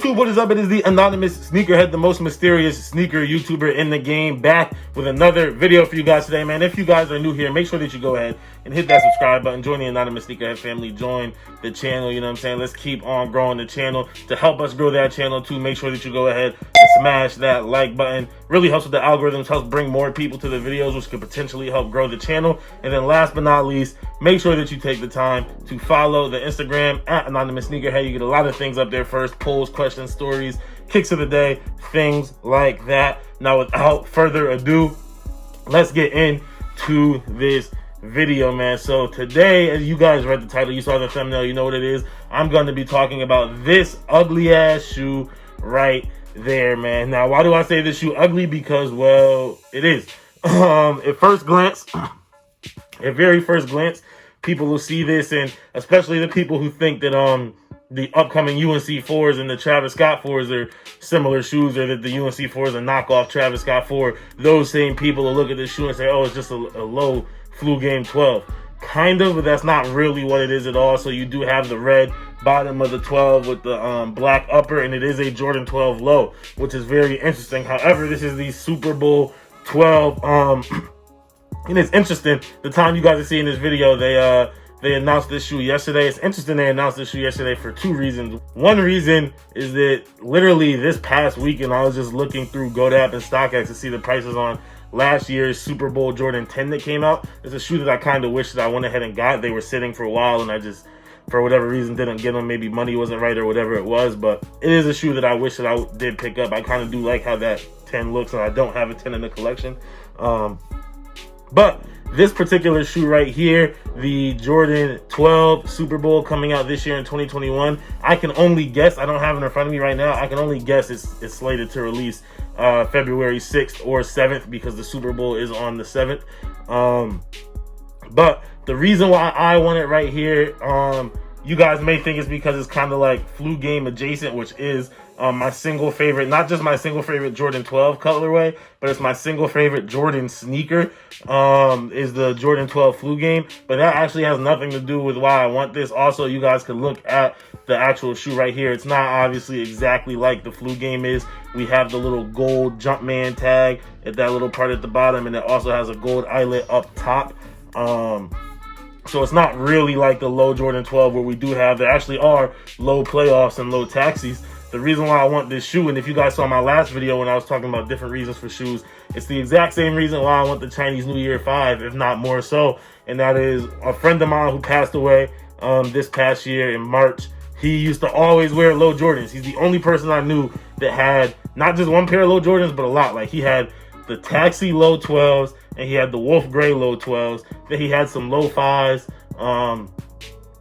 YouTube, what is up? It is the anonymous Sneakerhead, the most mysterious sneaker YouTuber in the game, back with another video for you guys today, man. If you guys are new here, make sure that you go ahead and hit that subscribe button. Join the anonymous Sneakerhead family. Join the channel, you know what I'm saying? Let's keep on growing the channel. To help us grow that channel too, make sure that you go ahead and smash that like button. Really helps with the algorithms, helps bring more people to the videos, which could potentially help grow the channel. And then last but not least, make sure that you take the time to follow the Instagram at anonymous Sneakerhead. You get a lot of things up there first: polls, questions, stories, kicks of the day, things like that. Now, without further ado, let's get into this video, man. So today, as you guys read the title, you saw the thumbnail, you know what it is. I'm going to be talking about this ugly ass shoe right there, man. Now, why do I say this shoe ugly? Because, well, it is. At very first glance, people will see this, and especially the people who think that the upcoming UNC 4s and the Travis Scott 4s are similar shoes, or that the UNC 4s are knockoff Travis Scott 4. Those same people will look at this shoe and say, oh, it's just a low Flu Game 12. Kind of, but that's not really what it is at all. So you do have the red bottom of the 12 with the black upper, and it is a Jordan 12 low, which is very interesting. However, this is the Super Bowl 12. And it's interesting, the time you guys are seeing this video, they announced this shoe yesterday. It's interesting they announced this shoe yesterday for two reasons. One reason is that literally this past weekend, I was just looking through GoDaddy and StockX to see the prices on last year's Super Bowl Jordan 10 that came out. It's a shoe that I kind of wish that I went ahead and got. They were sitting for a while, and I just, for whatever reason, didn't get them. Maybe money wasn't right or whatever it was, but it is a shoe that I wish that I did pick up. I kind of do like how that 10 looks, and I don't have a 10 in the collection. But this particular shoe right here, the Jordan 12 Super Bowl coming out this year in 2021, I can only guess, I don't have it in front of me right now, I can only guess it's slated to release February 6th or 7th, because the Super Bowl is on the 7th. But the reason why I want it right here, you guys may think it's because it's kind of like Flu Game adjacent, which is my single favorite, not just my single favorite Jordan 12 colorway, but it's my single favorite Jordan sneaker, is the Jordan 12 Flu Game. But that actually has nothing to do with why I want this. Also, you guys can look at the actual shoe right here. It's not obviously exactly like the Flu Game is. We have the little gold Jumpman tag at that little part at the bottom, and it also has a gold eyelet up top. So it's not really like the low Jordan 12 where we do have, there actually are low playoffs and low taxis. The reason why I want this shoe, and if you guys saw my last video when I was talking about different reasons for shoes, it's the exact same reason why I want the Chinese New Year 5, if not more so. And that is a friend of mine who passed away this past year in March. He used to always wear low Jordans. He's the only person I knew that had not just one pair of low Jordans, but a lot. Like, he had the Taxi low 12s, and he had the Wolf Gray low 12s. Then he had some low 5s,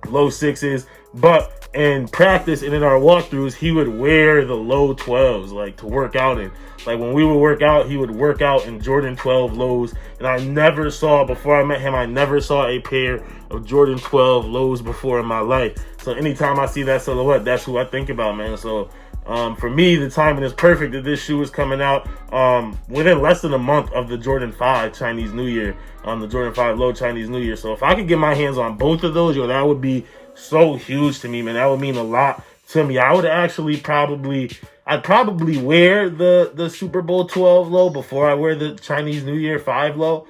low 6s. But in practice and in our walkthroughs, he would wear the low 12s, like, to work out in. Like, when we would work out, he would work out in Jordan 12 lows. And I never saw, before I met him, I never saw a pair of Jordan 12 lows before in my life. So anytime I see that silhouette, that's who I think about, man. So for me, the timing is perfect that this shoe is coming out within less than a month of the Jordan 5 Chinese New Year, the Jordan 5 low Chinese New Year. So if I could get my hands on both of those, yo, that would be so huge to me, man. That would mean a lot to me. I would actually I'd probably wear the Super Bowl 12 low before I wear the Chinese New Year 5 low.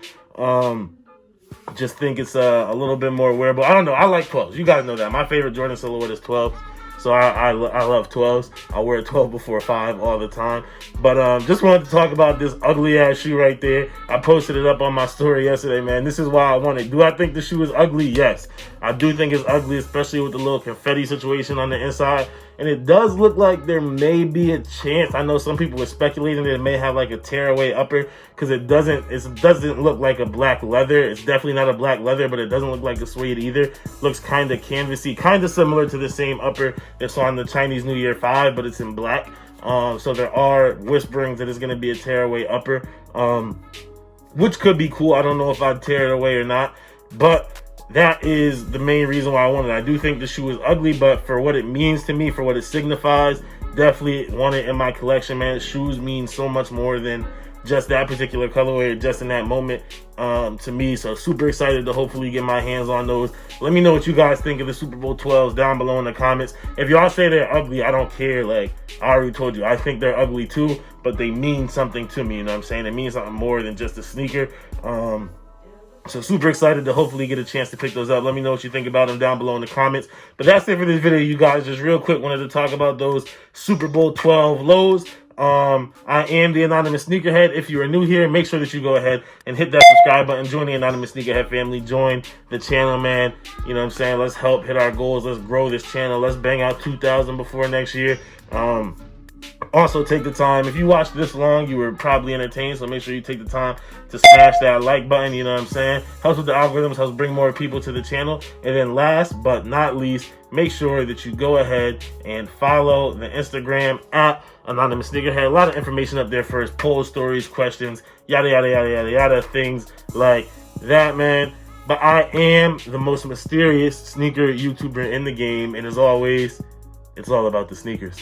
Just think it's a little bit more wearable. I don't know. I like 12s. You guys know that. My favorite Jordan silhouette is 12. So I love 12s. I wear a 12 before 5 all the time. But just wanted to talk about this ugly ass shoe right there. I posted it up on my story yesterday, man. This is why I want it. Do I think the shoe is ugly? Yes. I do think it's ugly, especially with the little confetti situation on the inside. And it does look like there may be a chance. I know some people were speculating that it may have like a tearaway upper, because it doesn't look like a black leather. It's definitely not a black leather, but it doesn't look like a suede either. Looks kind of canvasy, kind of similar to the same upper that's on the Chinese New Year 5, but it's in black. So there are whisperings that it's going to be a tearaway upper, which could be cool. I don't know if I'd tear it away or not, but that is the main reason why I want it. I do think the shoe is ugly, but for what it means to me, for what it signifies, definitely want it in my collection, man. Shoes mean so much more than just that particular colorway, or just in that moment, to me. So super excited to hopefully get my hands on those. Let me know what you guys think of the Super Bowl 12s down below in the comments. If y'all say they're ugly, I don't care. Like, I already told you, I think they're ugly too, but they mean something to me, you know what I'm saying? It means something more than just a sneaker. So super excited to hopefully get a chance to pick those up. Let me know what you think about them down below in the comments. But that's it for this video, you guys. Just real quick, wanted to talk about those Super Bowl 12 lows. I am the Anonymous Sneakerhead. If you are new here, make sure that you go ahead and hit that subscribe button. Join the Anonymous Sneakerhead family. Join the channel, man. You know what I'm saying? Let's help hit our goals. Let's grow this channel. Let's bang out 2,000 before next year. Also, take the time. If you watched this long, you were probably entertained, so make sure you take the time to smash that like button, you know what I'm saying? Helps with the algorithms, helps bring more people to the channel. And then last but not least, make sure that you go ahead and follow the Instagram at Anonymous Sneakerhead. A lot of information up there for his polls, stories, questions, yada, yada, yada, yada, yada, things like that, man. But I am the most mysterious sneaker YouTuber in the game, and as always, it's all about the sneakers.